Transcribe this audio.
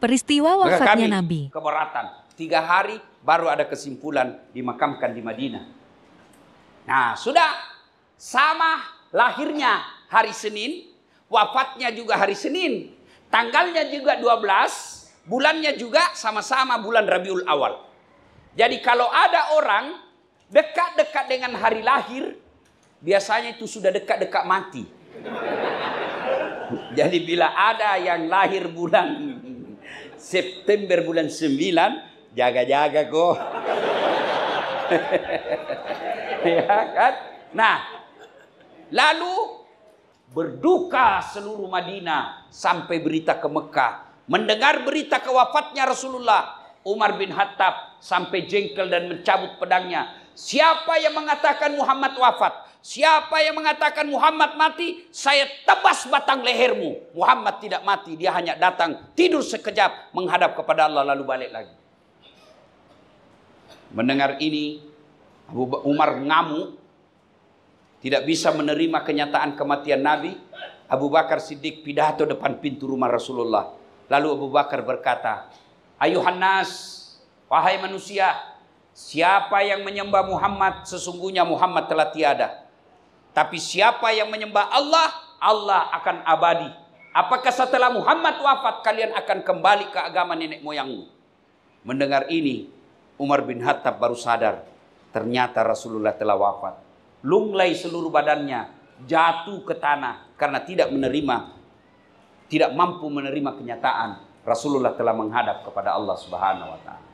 Peristiwa Maka wafatnya kami Nabi. keberatan. 3 hari baru ada kesimpulan dimakamkan di Madinah. Nah, sudah sama lahirnya hari Senin, wafatnya juga hari Senin. Tanggalnya juga 12, bulannya juga sama-sama bulan Rabiul Awal. Jadi kalau ada orang dekat-dekat dengan hari lahir, biasanya itu sudah dekat-dekat mati. Jadi bila ada yang lahir bulan September bulan 9, jaga-jaga kok. Ya kan? Nah, lalu berduka seluruh Madinah sampai berita ke Mekah. Mendengar berita kewafatnya Rasulullah, Umar bin Khattab sampai jengkel dan mencabut pedangnya. Siapa yang mengatakan Muhammad wafat? Siapa yang mengatakan Muhammad mati? Saya tebas batang lehermu. Muhammad tidak mati, dia hanya datang tidur sekejap menghadap kepada Allah lalu balik lagi. Mendengar ini, Umar ngamuk, tidak bisa menerima kenyataan kematian Nabi. Abu Bakar Siddiq pidato depan pintu rumah Rasulullah. Lalu Abu Bakar berkata, "Ayuhan nas, wahai manusia, siapa yang menyembah Muhammad, sesungguhnya Muhammad telah tiada. Tapi siapa yang menyembah Allah, Allah akan abadi. Apakah setelah Muhammad wafat kalian akan kembali ke agama nenek moyangmu?" Mendengar ini, Umar bin Khattab baru sadar, ternyata Rasulullah telah wafat. Lunglai seluruh badannya, jatuh ke tanah karena tidak mampu menerima kenyataan Rasulullah telah menghadap kepada Allah Subhanahu wa taala.